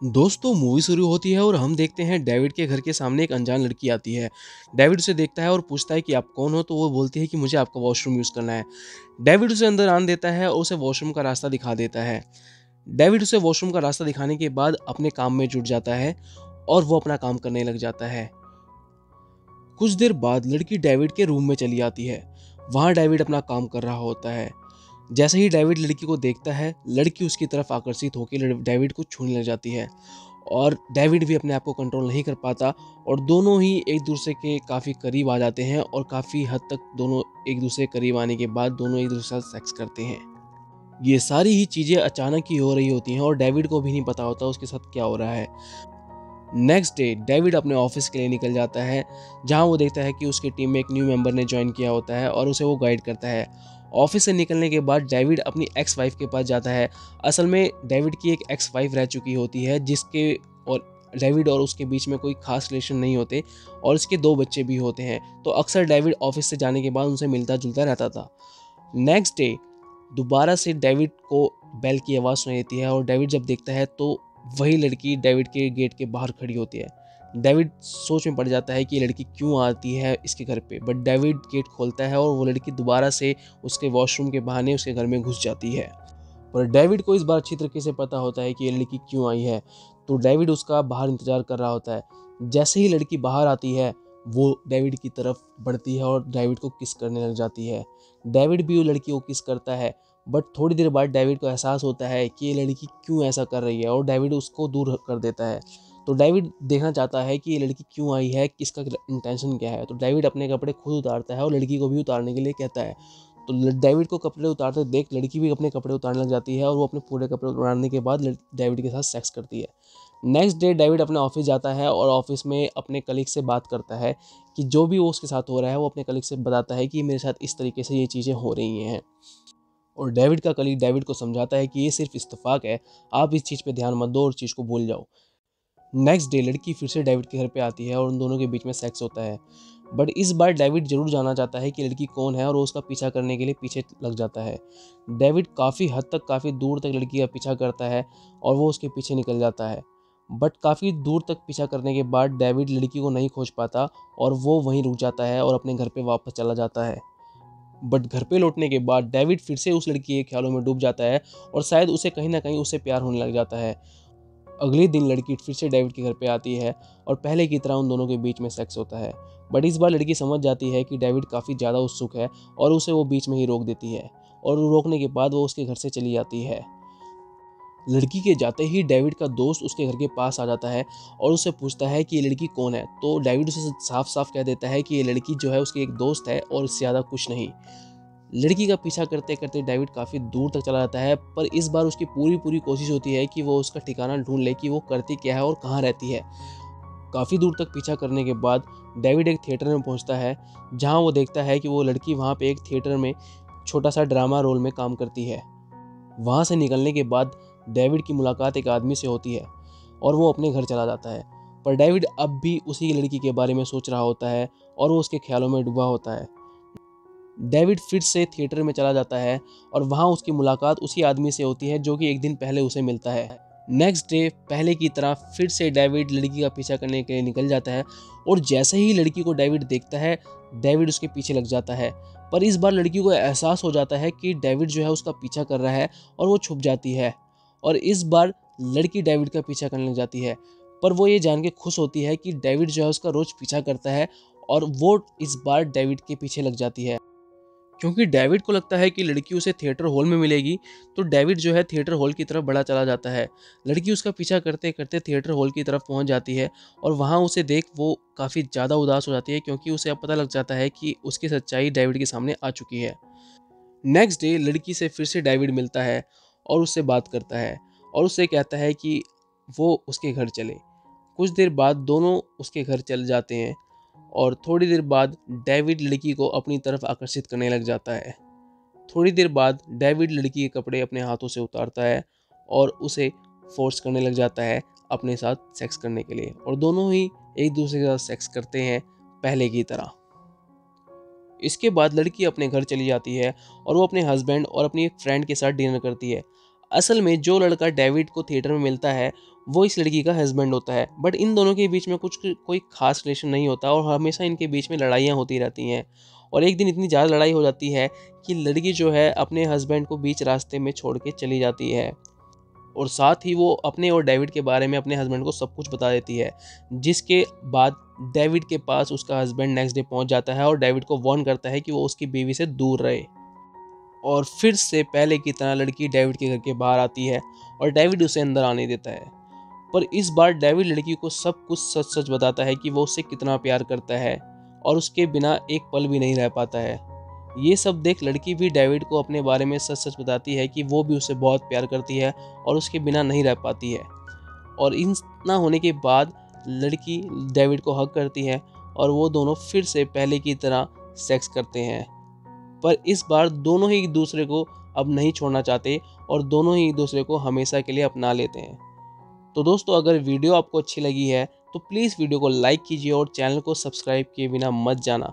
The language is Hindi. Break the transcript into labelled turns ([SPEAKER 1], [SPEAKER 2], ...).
[SPEAKER 1] दोस्तों मूवी शुरू होती है और हम देखते हैं डेविड के घर के सामने एक अनजान लड़की आती है। डेविड उसे देखता है और पूछता है कि आप कौन हो, तो वो बोलती है कि मुझे आपका वॉशरूम यूज़ करना है। डेविड उसे अंदर आने देता है और उसे वॉशरूम का रास्ता दिखा देता है। डेविड उसे वॉशरूम का रास्ता दिखाने के बाद अपने काम में जुट जाता है और वो अपना काम करने लग जाता है। कुछ देर बाद लड़की डेविड के रूम में चली आती है। वहाँ डेविड अपना काम कर रहा होता है। जैसे ही डेविड लड़की को देखता है, लड़की उसकी तरफ आकर्षित होकर डेविड को छूने लग जाती है और डेविड भी अपने आप को कंट्रोल नहीं कर पाता और दोनों ही एक दूसरे के काफ़ी करीब आ जाते हैं और काफ़ी हद तक दोनों एक दूसरे के करीब आने के बाद दोनों एक दूसरे के साथ सेक्स करते हैं। ये सारी ही चीज़ें अचानक ही हो रही होती हैं और डेविड को भी नहीं पता होता उसके साथ क्या हो रहा है। नेक्स्ट डे डेविड अपने ऑफिस के लिए निकल जाता है, जहां वो देखता है कि उसकी टीम में एक न्यू मेंबर ने ज्वाइन किया होता है और उसे वो गाइड करता है। ऑफिस से निकलने के बाद डेविड अपनी एक्स वाइफ के पास जाता है। असल में डेविड की एक एक्स वाइफ रह चुकी होती है, जिसके और डेविड और उसके बीच में कोई खास रिलेशन नहीं होते और इसके 2 बच्चे भी होते हैं। तो अक्सर डेविड ऑफिस से जाने के बाद उनसे मिलता जुलता रहता था। नेक्स्ट डे दोबारा से डेविड को बेल की आवाज़ सुनाई देती है और डेविड जब देखता है तो वही लड़की डेविड के गेट के बाहर खड़ी होती है। डेविड सोच में पड़ जाता है कि ये लड़की क्यों आती है इसके घर पे, बट डेविड गेट खोलता है और वो लड़की दोबारा से उसके वॉशरूम के बहाने उसके घर में घुस जाती है। पर डेविड को इस बार अच्छी तरीके से पता होता है कि ये लड़की क्यों आई है, तो डेविड उसका बाहर इंतजार कर रहा होता है। जैसे ही लड़की बाहर आती है, वो डेविड की तरफ बढ़ती है और डेविड को किस करने लग जाती है। डेविड भी वो लड़की को किस करता है, बट थोड़ी देर बाद डेविड को एहसास होता है कि ये लड़की क्यों ऐसा कर रही है और डेविड उसको दूर कर देता है। तो डेविड देखना चाहता है कि ये लड़की क्यों आई है, किसका इंटेंशन क्या है। तो डेविड अपने कपड़े खुद उतारता है और लड़की को भी उतारने के लिए कहता है। तो डेविड को कपड़े उतारते देख लड़की भी अपने कपड़े उतारने लग जाती है और वो अपने पूरे कपड़े उतारने के बाद डेविड के साथ सेक्स करती है। नेक्स्ट डे डेविड अपने ऑफिस जाता है और ऑफिस में अपने कलीग से बात करता है कि जो भी वो उसके साथ हो रहा है वो अपने कलीग से बताता है कि मेरे साथ इस तरीके से ये चीज़ें हो रही हैं। और डेविड का कलीग डेविड को समझाता है कि ये सिर्फ इत्तेफाक है, आप इस चीज़ पे ध्यान मत दो और चीज़ को भूल जाओ। नेक्स्ट डे लड़की फिर से डेविड के घर पे आती है और उन दोनों के बीच में सेक्स होता है। बट इस बार डेविड जरूर जानना चाहता है कि लड़की कौन है और वो उसका पीछा करने के लिए पीछे लग जाता है। डेविड काफ़ी हद तक काफ़ी दूर तक लड़की का पीछा करता है और वो उसके पीछे निकल जाता है। बट काफ़ी दूर तक पीछा करने के बाद डेविड लड़की को नहीं खोज पाता और वो वहीं रुक जाता है और अपने घर पे वापस चला जाता है। बट घर पे लौटने के बाद डेविड फिर से उस लड़की के ख्यालों में डूब जाता है और शायद उसे कहीं ना कहीं उससे प्यार होने लग जाता है। अगले दिन लड़की फिर से डेविड के घर पे आती है और पहले की तरह उन दोनों के बीच में सेक्स होता है। बट इस बार लड़की समझ जाती है कि डेविड काफ़ी ज़्यादा उत्सुक है और उसे वो बीच में ही रोक देती है और रोकने के बाद वो उसके घर से चली जाती है। लड़की के जाते ही डेविड का दोस्त उसके घर के पास आ जाता है और उससे पूछता है कि ये लड़की कौन है। तो डेविड उसे साफ साफ कह देता है कि ये लड़की जो है उसकी एक दोस्त है और इससे ज़्यादा कुछ नहीं। लड़की का पीछा करते करते डेविड काफ़ी दूर तक चला जाता है, पर इस बार उसकी पूरी पूरी कोशिश होती है कि वो उसका ठिकाना ढूंढ ले कि वो करती क्या है और कहाँ रहती है। काफ़ी दूर तक पीछा करने के बाद डेविड एक थिएटर में पहुंचता है, जहां वो देखता है कि वो लड़की वहां पे एक थिएटर में छोटा सा ड्रामा रोल में काम करती है। वहां से निकलने के बाद डेविड की मुलाकात एक आदमी से होती है और वो अपने घर चला जाता है। पर डेविड अब भी उसी लड़की के बारे में सोच रहा होता है और वो उसके ख्यालों में डूबा होता है। डेविड फिर से थिएटर में चला जाता है और वहाँ उसकी मुलाकात उसी आदमी से होती है जो कि एक दिन पहले उसे मिलता है। नेक्स्ट डे पहले की तरह फिर से डेविड लड़की का पीछा करने के लिए निकल जाता है और जैसे ही लड़की को डेविड देखता है, डेविड उसके पीछे लग जाता है। पर इस बार लड़की को एहसास हो जाता है कि डेविड जो है उसका पीछा कर रहा है और वो छुप जाती है। और इस बार लड़की डेविड का पीछा करने लग जाती है, पर वो ये जान के खुश होती है कि डेविड जो है उसका रोज पीछा करता है और वो इस बार डेविड के पीछे लग जाती है। क्योंकि डेविड को लगता है कि लड़की उसे थिएटर हॉल में मिलेगी, तो डेविड जो है थिएटर हॉल की तरफ बढ़ा चला जाता है। लड़की उसका पीछा करते करते थिएटर हॉल की तरफ पहुंच जाती है और वहां उसे देख वो काफ़ी ज़्यादा उदास हो जाती है, क्योंकि उसे अब पता लग जाता है कि उसकी सच्चाई डेविड के सामने आ चुकी है। नेक्स्ट डे लड़की से फिर से डेविड मिलता है और उससे बात करता है और उससे कहता है कि वो उसके घर चले। कुछ देर बाद दोनों उसके घर चल जाते हैं और थोड़ी देर बाद डेविड लड़की को अपनी तरफ आकर्षित करने लग जाता है। थोड़ी देर बाद डेविड लड़की के कपड़े अपने हाथों से उतारता है और उसे फोर्स करने लग जाता है अपने साथ सेक्स करने के लिए, और दोनों ही एक दूसरे के साथ सेक्स करते हैं पहले की तरह। इसके बाद लड़की अपने घर चली जाती है और वो अपने हस्बैंड और अपनी एक फ्रेंड के साथ डिनर करती है। असल में जो लड़का डेविड को थिएटर में मिलता है वो इस लड़की का हस्बैंड होता है। बट इन दोनों के बीच में कुछ कोई खास रिलेशन नहीं होता और हमेशा इनके बीच में लड़ाइयाँ होती रहती हैं। और एक दिन इतनी ज़्यादा लड़ाई हो जाती है कि लड़की जो है अपने हस्बैंड को बीच रास्ते में छोड़ के चली जाती है और साथ ही वो अपने और डेविड के बारे में अपने हस्बैंड को सब कुछ बता देती है। जिसके बाद डेविड के पास उसका हस्बैंड नेक्स्ट डे पहुंच जाता है और डेविड को वार्न करता है कि वो उसकी बीवी से दूर रहे। और फिर से पहले की तरह लड़की डेविड के घर के बाहर आती है और डेविड उसे अंदर आने देता है। पर इस बार डेविड लड़की को सब कुछ सच सच बताता है कि वो उससे कितना प्यार करता है और उसके बिना एक पल भी नहीं रह पाता है। ये सब देख लड़की भी डेविड को अपने बारे में सच सच बताती है कि वो भी उसे बहुत प्यार करती है और उसके बिना नहीं रह पाती है। और इतना होने के बाद लड़की डेविड को हग करती है और वो दोनों फिर से पहले की तरह सेक्स करते हैं। पर इस बार दोनों ही एक दूसरे को अब नहीं छोड़ना चाहते और दोनों ही एक दूसरे को हमेशा के लिए अपना लेते हैं। तो दोस्तों, अगर वीडियो आपको अच्छी लगी है तो प्लीज़ वीडियो को लाइक कीजिए और चैनल को सब्सक्राइब किए बिना मत जाना।